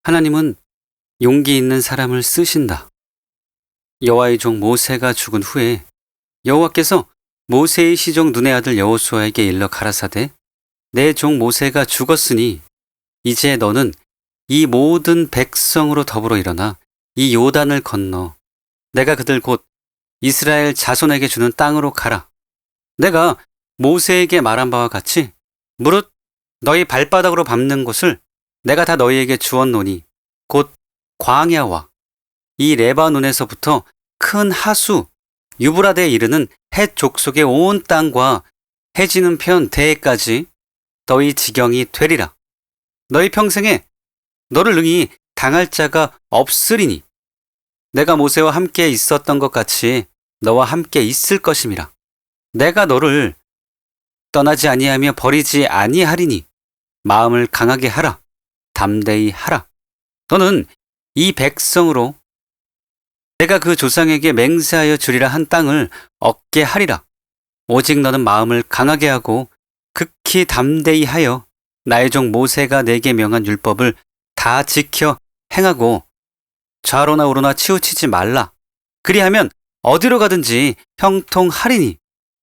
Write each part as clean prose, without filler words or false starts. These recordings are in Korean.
하나님은 용기 있는 사람을 쓰신다. 여호와의 종 모세가 죽은 후에 여호와께서 모세의 시종 눈의 아들 여호수아에게 일러 가라사대 내 종 모세가 죽었으니 이제 너는 이 모든 백성으로 더불어 일어나 이 요단을 건너 내가 그들 곧 이스라엘 자손에게 주는 땅으로 가라. 내가 모세에게 말한 바와 같이 무릇 너희 발바닥으로 밟는 곳을 내가 다 너희에게 주었노니 곧 광야와 이 레바논에서부터 큰 하수 유브라데에 이르는 헷 족속의 온 땅과 해지는 편 대해까지 너희 지경이 되리라. 너희 평생에 너를 능히 당할 자가 없으리니 내가 모세와 함께 있었던 것 같이 너와 함께 있을 것임이라. 내가 너를 떠나지 아니하며 버리지 아니하리니 마음을 강하게 하라. 담대히 하라. 너는 이 백성으로 내가 그 조상에게 맹세하여 주리라 한 땅을 얻게 하리라. 오직 너는 마음을 강하게 하고 극히 담대히 하여 나의 종 모세가 내게 명한 율법을 다 지켜 행하고 좌로나 우로나 치우치지 말라. 그리하면 어디로 가든지 형통하리니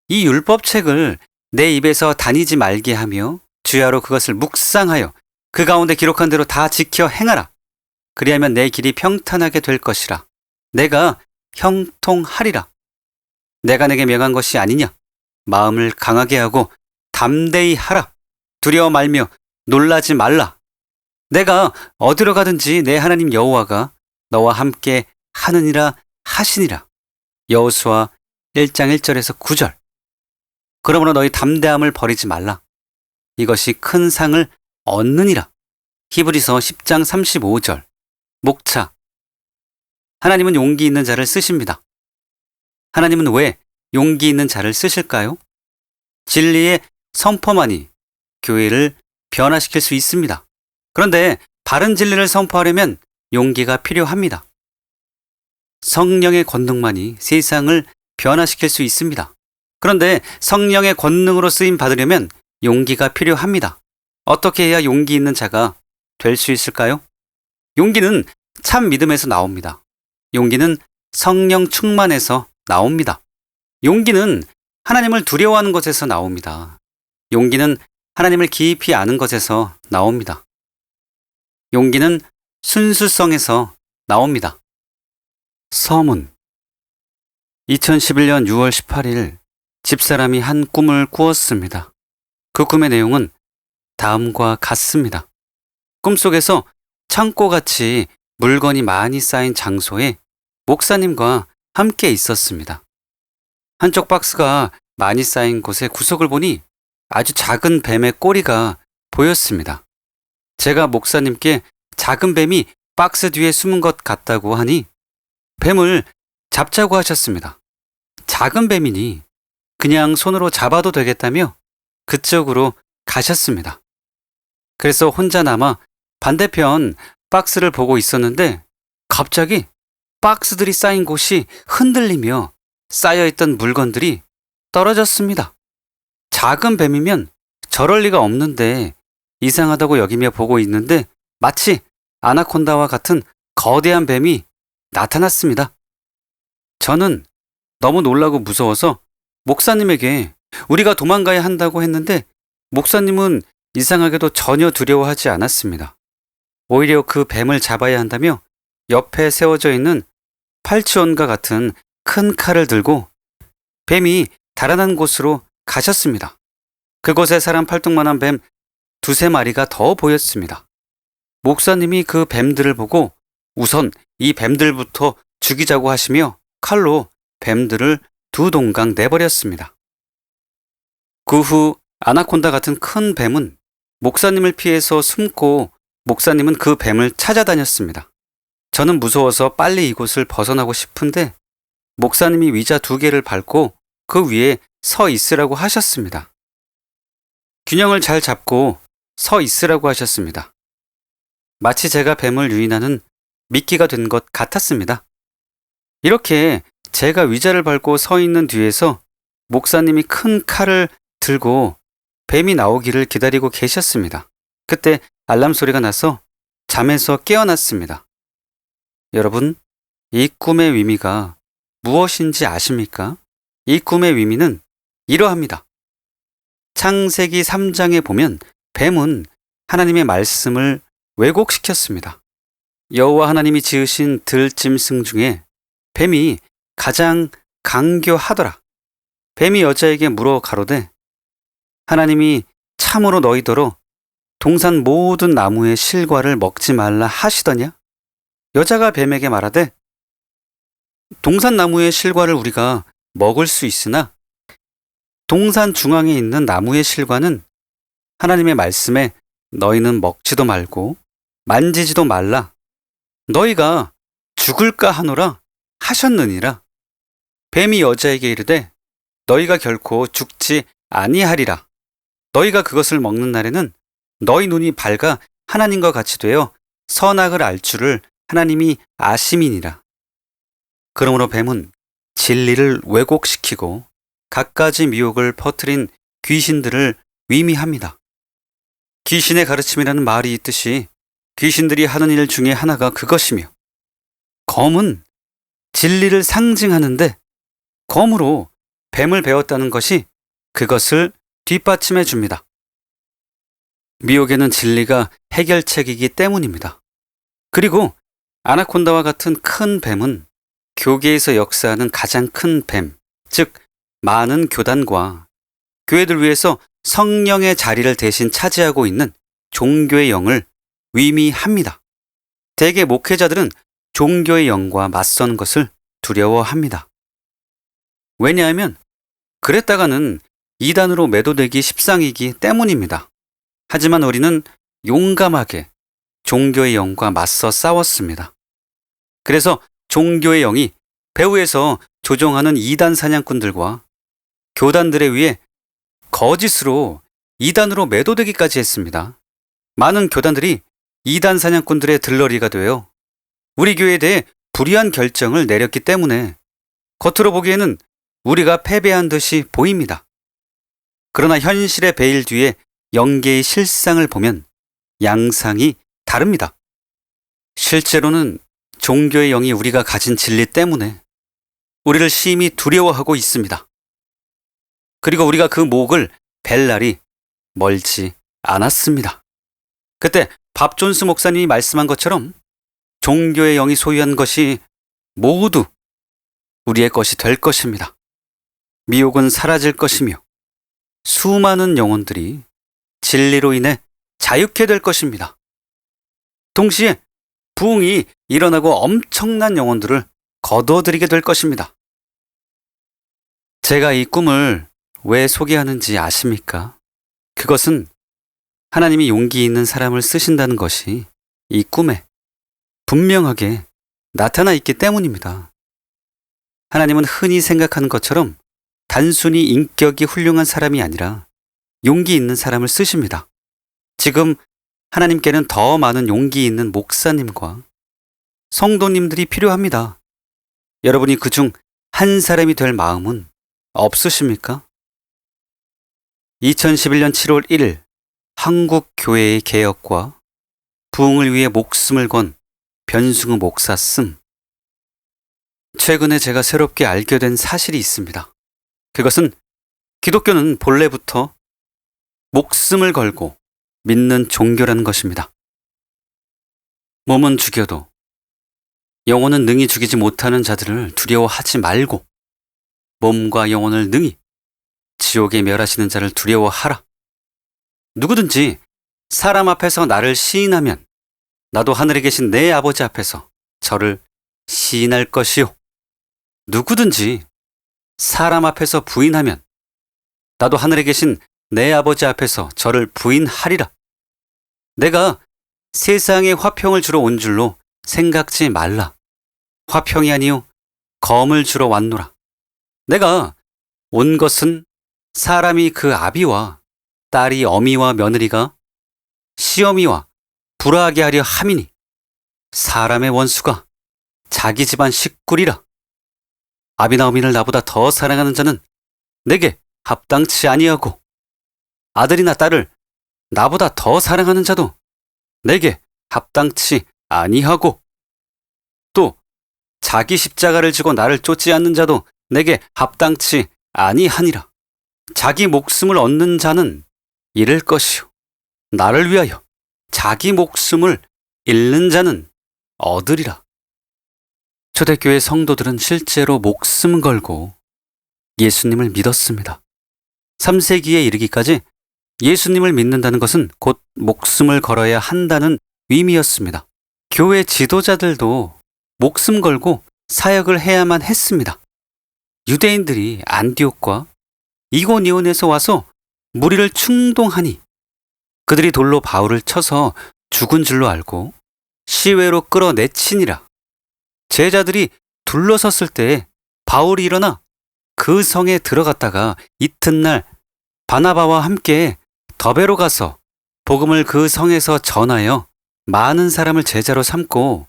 이 율법책을 내 입에서 다니지 말게 하며 주야로 그것을 묵상하여 그 가운데 기록한 대로 다 지켜 행하라. 그리하면 내 길이 평탄하게 될 것이라. 내가 형통하리라. 내가 내게 명한 것이 아니냐. 마음을 강하게 하고 담대히 하라. 두려워 말며 놀라지 말라. 내가 어디로 가든지 내 하나님 여호와가 너와 함께 하느니라 하시니라. 여호수아 1장 1절에서 9절. 그러므로 너희 담대함을 버리지 말라. 이것이 큰 상을 얻느니라. 히브리서 10장 35절. 목차. 하나님은 용기 있는 자를 쓰십니다. 하나님은 왜 용기 있는 자를 쓰실까요? 진리의 선포만이 교회를 변화시킬 수 있습니다. 그런데 바른 진리를 선포하려면 용기가 필요합니다. 성령의 권능만이 세상을 변화시킬 수 있습니다. 그런데 성령의 권능으로 쓰임 받으려면 용기가 필요합니다. 어떻게 해야 용기 있는 자가 될 수 있을까요? 용기는 참 믿음에서 나옵니다. 용기는 성령 충만에서 나옵니다. 용기는 하나님을 두려워하는 것에서 나옵니다. 용기는 하나님을 깊이 아는 것에서 나옵니다. 용기는 순수성에서 나옵니다. 서문. 2011년 6월 18일 집사람이 한 꿈을 꾸었습니다. 그 꿈의 내용은 다음과 같습니다. 꿈속에서 창고같이 물건이 많이 쌓인 장소에 목사님과 함께 있었습니다. 한쪽 박스가 많이 쌓인 곳의 구석을 보니 아주 작은 뱀의 꼬리가 보였습니다. 제가 목사님께 작은 뱀이 박스 뒤에 숨은 것 같다고 하니 뱀을 잡자고 하셨습니다. 작은 뱀이니 그냥 손으로 잡아도 되겠다며 그쪽으로 가셨습니다. 그래서 혼자 남아 반대편 박스를 보고 있었는데 갑자기 박스들이 쌓인 곳이 흔들리며 쌓여있던 물건들이 떨어졌습니다. 작은 뱀이면 저럴 리가 없는데 이상하다고 여기며 보고 있는데 마치 아나콘다와 같은 거대한 뱀이 나타났습니다. 저는 너무 놀라고 무서워서 목사님에게 우리가 도망가야 한다고 했는데 목사님은 이상하게도 전혀 두려워하지 않았습니다. 오히려 그 뱀을 잡아야 한다며 옆에 세워져 있는 팔치원과 같은 큰 칼을 들고 뱀이 달아난 곳으로 가셨습니다. 그곳에 사람 팔뚝만한 뱀 두세 마리가 더 보였습니다. 목사님이 그 뱀들을 보고 우선 이 뱀들부터 죽이자고 하시며 칼로 뱀들을 두 동강 내버렸습니다. 그 후 아나콘다 같은 큰 뱀은 목사님을 피해서 숨고 목사님은 그 뱀을 찾아다녔습니다. 저는 무서워서 빨리 이곳을 벗어나고 싶은데 목사님이 위자 2개를 밟고 그 위에 서 있으라고 하셨습니다. 균형을 잘 잡고 서 있으라고 하셨습니다. 마치 제가 뱀을 유인하는 미끼가 된 것 같았습니다. 이렇게 제가 위자를 밟고 서 있는 뒤에서 목사님이 큰 칼을 들고 뱀이 나오기를 기다리고 계셨습니다. 그때 알람 소리가 나서 잠에서 깨어났습니다. 여러분, 이 꿈의 의미가 무엇인지 아십니까? 이 꿈의 의미는 이러합니다. 창세기 3장에 보면 뱀은 하나님의 말씀을 왜곡시켰습니다. 여호와 하나님이 지으신 들짐승 중에 뱀이 가장 강교하더라. 뱀이 여자에게 물어 가로되 하나님이 참으로 너희더러 동산 모든 나무의 실과를 먹지 말라 하시더냐? 여자가 뱀에게 말하되 동산 나무의 실과를 우리가 먹을 수 있으나 동산 중앙에 있는 나무의 실과는 하나님의 말씀에 너희는 먹지도 말고 만지지도 말라. 너희가 죽을까 하노라 하셨느니라. 뱀이 여자에게 이르되 너희가 결코 죽지 아니하리라. 너희가 그것을 먹는 날에는 너희 눈이 밝아 하나님과 같이 되어 선악을 알 줄을 하나님이 아심이니라. 그러므로 뱀은 진리를 왜곡시키고 갖가지 미혹을 퍼뜨린 귀신들을 위미합니다. 귀신의 가르침이라는 말이 있듯이 귀신들이 하는 일 중에 하나가 그것이며 검은 진리를 상징하는데 검으로 뱀을 베었다는 것이 그것을 뒷받침해 줍니다. 미혹에는 진리가 해결책이기 때문입니다. 그리고 아나콘다와 같은 큰 뱀은 교계에서 역사하는 가장 큰 뱀, 즉 많은 교단과 교회들 위해서 성령의 자리를 대신 차지하고 있는 종교의 영을 위미합니다. 대개 목회자들은 종교의 영과 맞선 것을 두려워합니다. 왜냐하면 그랬다가는 이단으로 매도되기 십상이기 때문입니다. 하지만 우리는 용감하게 종교의 영과 맞서 싸웠습니다. 그래서 종교의 영이 배후에서 조종하는 이단 사냥꾼들과 교단들에 의해 거짓으로 이단으로 매도되기까지 했습니다. 많은 교단들이 이단 사냥꾼들의 들러리가 되어 우리 교회에 대해 불의한 결정을 내렸기 때문에 겉으로 보기에는 우리가 패배한 듯이 보입니다. 그러나 현실의 베일 뒤에 영계의 실상을 보면 양상이 다릅니다. 실제로는 종교의 영이 우리가 가진 진리 때문에 우리를 심히 두려워하고 있습니다. 그리고 우리가 그 목을 벨 날이 멀지 않았습니다. 그때 밥 존스 목사님이 말씀한 것처럼 종교의 영이 소유한 것이 모두 우리의 것이 될 것입니다. 미혹은 사라질 것이며 수많은 영혼들이 진리로 인해 자유케 될 것입니다. 동시에 부흥이 일어나고 엄청난 영혼들을 거둬들이게 될 것입니다. 제가 이 꿈을 왜 소개하는지 아십니까? 그것은 하나님이 용기 있는 사람을 쓰신다는 것이 이 꿈에 분명하게 나타나 있기 때문입니다. 하나님은 흔히 생각하는 것처럼 단순히 인격이 훌륭한 사람이 아니라 용기 있는 사람을 쓰십니다. 지금 하나님께는 더 많은 용기 있는 목사님과 성도님들이 필요합니다. 여러분이 그중 한 사람이 될 마음은 없으십니까? 2011년 7월 1일 한국 교회의 개혁과 부흥을 위해 목숨을 건 변승우 목사 씀. 최근에 제가 새롭게 알게 된 사실이 있습니다. 그것은 기독교는 본래부터 목숨을 걸고 믿는 종교라는 것입니다. 몸은 죽여도 영혼은 능히 죽이지 못하는 자들을 두려워하지 말고 몸과 영혼을 능히 지옥에 멸하시는 자를 두려워하라. 누구든지 사람 앞에서 나를 시인하면 나도 하늘에 계신 내 아버지 앞에서 저를 시인할 것이요. 누구든지 사람 앞에서 부인하면 나도 하늘에 계신 내 아버지 앞에서 저를 부인하리라. 내가 세상에 화평을 주러 온 줄로 생각지 말라. 화평이 아니요 검을 주러 왔노라. 내가 온 것은 사람이 그 아비와 딸이 어미와 며느리가 시어미와 불화하게 하려 함이니 사람의 원수가 자기 집안 식구리라. 아비나 어미를 나보다 더 사랑하는 자는 내게 합당치 아니하고 아들이나 딸을 나보다 더 사랑하는 자도 내게 합당치 아니하고 또 자기 십자가를 지고 나를 쫓지 않는 자도 내게 합당치 아니하니라. 자기 목숨을 얻는 자는 잃을 것이요 나를 위하여 자기 목숨을 잃는 자는 얻으리라. 초대교회 성도들은 실제로 목숨 걸고 예수님을 믿었습니다. 3세기에 이르기까지 예수님을 믿는다는 것은 곧 목숨을 걸어야 한다는 의미였습니다. 교회 지도자들도 목숨 걸고 사역을 해야만 했습니다. 유대인들이 안디옥과 이고니온에서 와서 무리를 충동하니 그들이 돌로 바울을 쳐서 죽은 줄로 알고 시외로 끌어내치니라. 제자들이 둘러섰을 때에 바울이 일어나 그 성에 들어갔다가 이튿날 바나바와 함께 더베로 가서 복음을 그 성에서 전하여 많은 사람을 제자로 삼고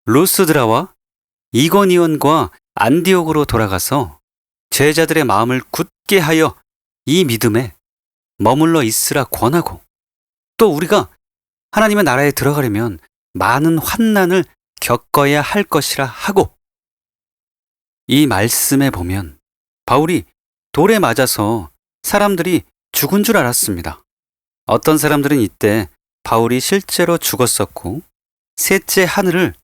루스드라와 이고니온과 안디옥으로 돌아가서 제자들의 마음을 굳게 하여 이 믿음에 머물러 있으라 권하고 또 우리가 하나님의 나라에 들어가려면 많은 환난을 겪어야 할 것이라 하고 이 말씀에 보면 바울이 돌에 맞아서 사람들이 죽은 줄 알았습니다. 어떤 사람들은 이때 바울이 실제로 죽었었고 셋째 하늘을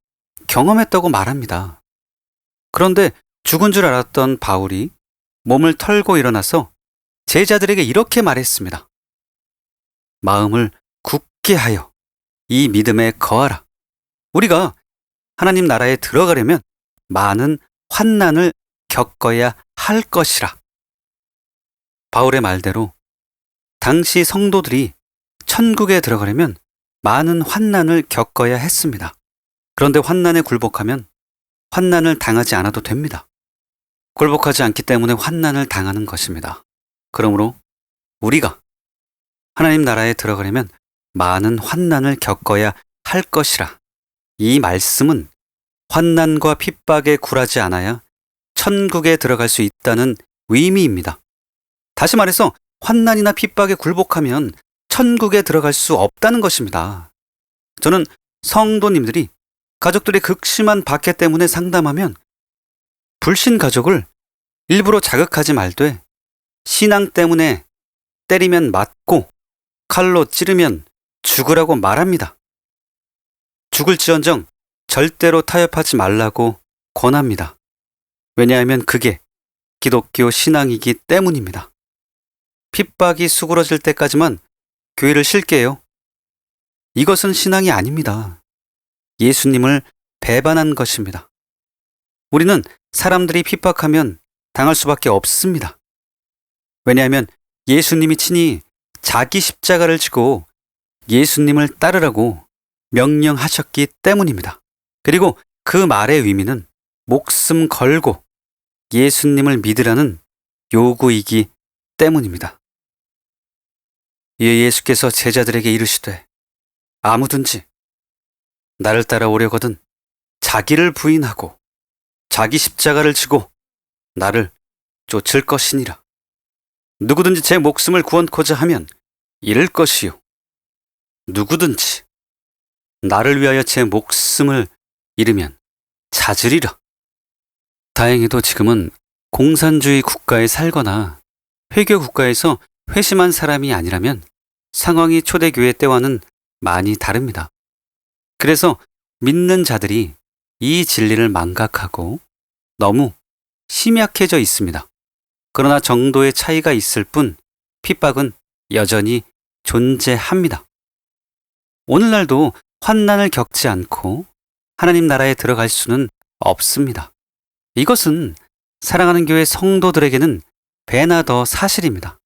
경험했다고 말합니다. 그런데 죽은 줄 알았던 바울이 몸을 털고 일어나서 제자들에게 이렇게 말했습니다. 마음을 굳게 하여 이 믿음에 거하라. 우리가 하나님 나라에 들어가려면 많은 환난을 겪어야 할 것이라. 바울의 말대로 당시 성도들이 천국에 들어가려면 많은 환난을 겪어야 했습니다. 그런데 환난에 굴복하면 환난을 당하지 않아도 됩니다. 굴복하지 않기 때문에 환난을 당하는 것입니다. 그러므로 우리가 하나님 나라에 들어가려면 많은 환난을 겪어야 할 것이라. 이 말씀은 환난과 핍박에 굴하지 않아야 천국에 들어갈 수 있다는 의미입니다. 다시 말해서 환난이나 핍박에 굴복하면 천국에 들어갈 수 없다는 것입니다. 저는 성도님들이 가족들의 극심한 박해 때문에 상담하면 불신 가족을 일부러 자극하지 말되 신앙 때문에 때리면 맞고 칼로 찌르면 죽으라고 말합니다. 죽을지언정 절대로 타협하지 말라고 권합니다. 왜냐하면 그게 기독교 신앙이기 때문입니다. 핍박이 수그러질 때까지만 교회를 쉴게요. 이것은 신앙이 아닙니다. 예수님을 배반한 것입니다. 우리는 사람들이 핍박하면 당할 수밖에 없습니다. 왜냐하면 예수님이 친히 자기 십자가를 지고 예수님을 따르라고 명령하셨기 때문입니다. 그리고 그 말의 의미는 목숨 걸고 예수님을 믿으라는 요구이기 때문입니다. 이에 예수께서 제자들에게 이르시되 아무든지 나를 따라오려거든 자기를 부인하고 자기 십자가를 지고 나를 쫓을 것이니라. 누구든지 제 목숨을 구원코자 하면 잃을 것이요 누구든지 나를 위하여 제 목숨을 잃으면 찾으리라. 다행히도 지금은 공산주의 국가에 살거나 회교 국가에서 회심한 사람이 아니라면 상황이 초대교회 때와는 많이 다릅니다. 그래서 믿는 자들이 이 진리를 망각하고 너무 심약해져 있습니다. 그러나 정도의 차이가 있을 뿐 핍박은 여전히 존재합니다. 오늘날도 환난을 겪지 않고 하나님 나라에 들어갈 수는 없습니다. 이것은 사랑하는 교회 성도들에게는 배나 더 사실입니다.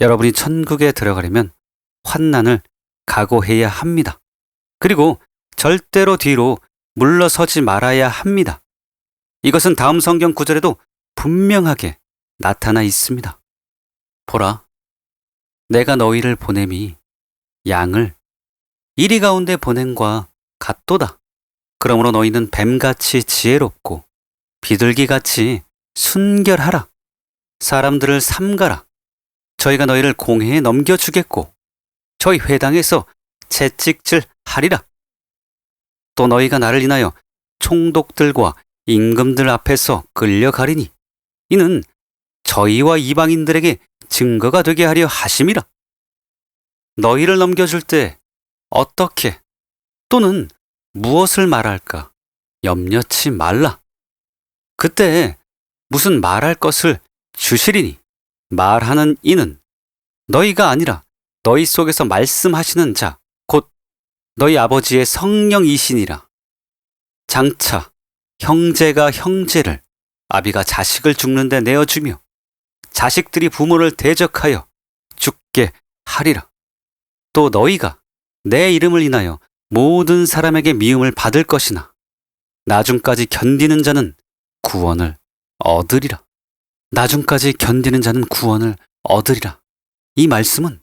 여러분이 천국에 들어가려면 환난을 각오해야 합니다. 그리고 절대로 뒤로 물러서지 말아야 합니다. 이것은 다음 성경 구절에도 분명하게 나타나 있습니다. 보라, 내가 너희를 보냄이 양을 이리 가운데 보냄과 같도다. 그러므로 너희는 뱀같이 지혜롭고 비둘기같이 순결하라. 사람들을 삼가라. 저희가 너희를 공회에 넘겨주겠고 저희 회당에서 채찍질 하리라. 또 너희가 나를 인하여 총독들과 임금들 앞에서 끌려가리니 이는 저희와 이방인들에게 증거가 되게 하려 하심이라. 너희를 넘겨줄 때 어떻게 또는 무엇을 말할까 염려치 말라. 그때 무슨 말할 것을 주시리니 말하는 이는 너희가 아니라 너희 속에서 말씀하시는 자 곧 너희 아버지의 성령이시니라. 장차 형제가 형제를 아비가 자식을 죽는데 내어주며 자식들이 부모를 대적하여 죽게 하리라. 또 너희가 내 이름을 인하여 모든 사람에게 미움을 받을 것이나 나중까지 견디는 자는 구원을 얻으리라. 나중까지 견디는 자는 구원을 얻으리라. 이 말씀은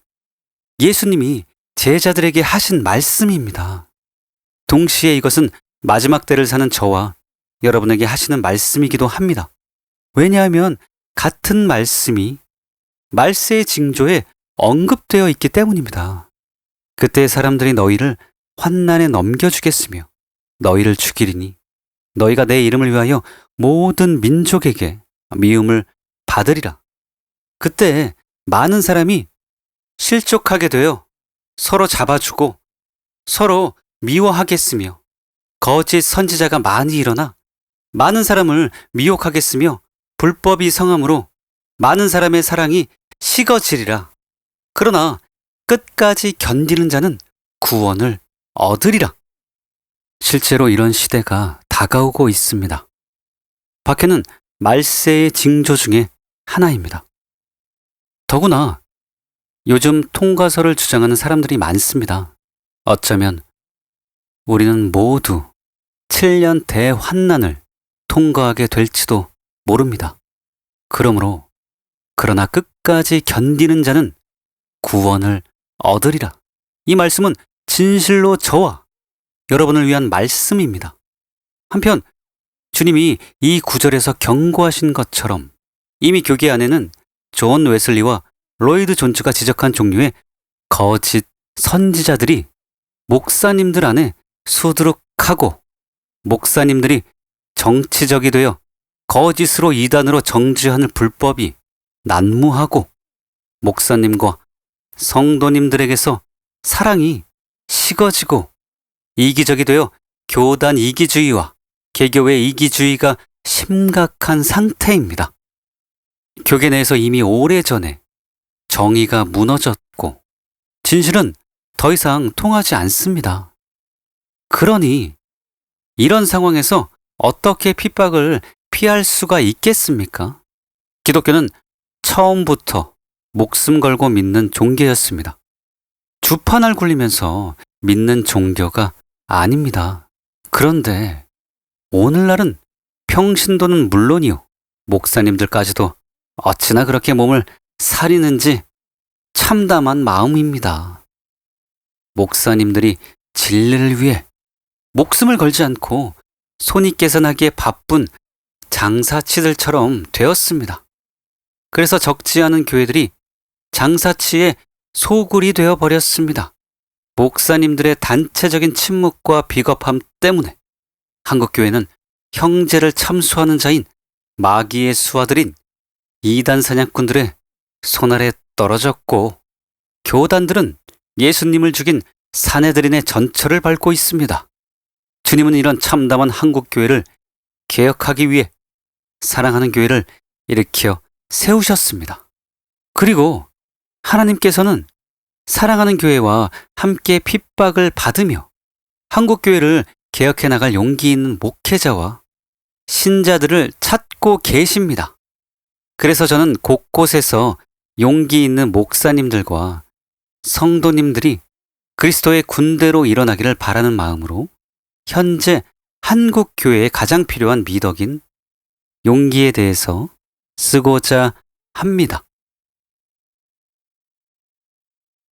예수님이 제자들에게 하신 말씀입니다. 동시에 이것은 마지막 때를 사는 저와 여러분에게 하시는 말씀이기도 합니다. 왜냐하면 같은 말씀이 말세의 징조에 언급되어 있기 때문입니다. 그때 사람들이 너희를 환난에 넘겨주겠으며 너희를 죽이리니 너희가 내 이름을 위하여 모든 민족에게 미움을 받으리라. 그때 많은 사람이 실족하게 되어 서로 잡아주고 서로 미워하겠으며 거짓 선지자가 많이 일어나 많은 사람을 미혹하겠으며 불법이 성함으로 많은 사람의 사랑이 식어지리라. 그러나 끝까지 견디는 자는 구원을 얻으리라. 실제로 이런 시대가 다가오고 있습니다. 박해는 말세의 징조 중에 하나입니다. 더구나 요즘 통과서를 주장하는 사람들이 많습니다. 어쩌면 우리는 모두 7년 대환난을 통과하게 될지도 모릅니다. 그러나 끝까지 견디는 자는 구원을 얻으리라. 이 말씀은 진실로 저와 여러분을 위한 말씀입니다. 한편 주님이 이 구절에서 경고하신 것처럼 이미 교계 안에는 존 웨슬리와 로이드 존즈가 지적한 종류의 거짓 선지자들이 목사님들 안에 수두룩하고 목사님들이 정치적이 되어 거짓으로 이단으로 정죄하는 불법이 난무하고 목사님과 성도님들에게서 사랑이 식어지고 이기적이 되어 교단 이기주의와 개교회 이기주의가 심각한 상태입니다. 교계 내에서 이미 오래전에 정의가 무너졌고 진실은 더 이상 통하지 않습니다. 그러니 이런 상황에서 어떻게 핍박을 피할 수가 있겠습니까? 기독교는 처음부터 목숨 걸고 믿는 종교였습니다. 주판을 굴리면서 믿는 종교가 아닙니다. 그런데 오늘날은 평신도는 물론이요, 목사님들까지도 어찌나 그렇게 몸을 사리는지 참담한 마음입니다. 목사님들이 진리를 위해 목숨을 걸지 않고 손익계산하기에 바쁜 장사치들처럼 되었습니다. 그래서 적지 않은 교회들이 장사치의 소굴이 되어 버렸습니다. 목사님들의 단체적인 침묵과 비겁함 때문에 한국교회는 형제를 참수하는 자인 마귀의 수하들인 이단 사냥꾼들의 손아래 떨어졌고 교단들은 예수님을 죽인 사내들인의 전철을 밟고 있습니다. 주님은 이런 참담한 한국교회를 개혁하기 위해 사랑하는 교회를 일으켜 세우셨습니다. 그리고 하나님께서는 사랑하는 교회와 함께 핍박을 받으며 한국교회를 개혁해 나갈 용기 있는 목회자와 신자들을 찾고 계십니다. 그래서 저는 곳곳에서 용기 있는 목사님들과 성도님들이 그리스도의 군대로 일어나기를 바라는 마음으로 현재 한국교회에 가장 필요한 미덕인 용기에 대해서 쓰고자 합니다.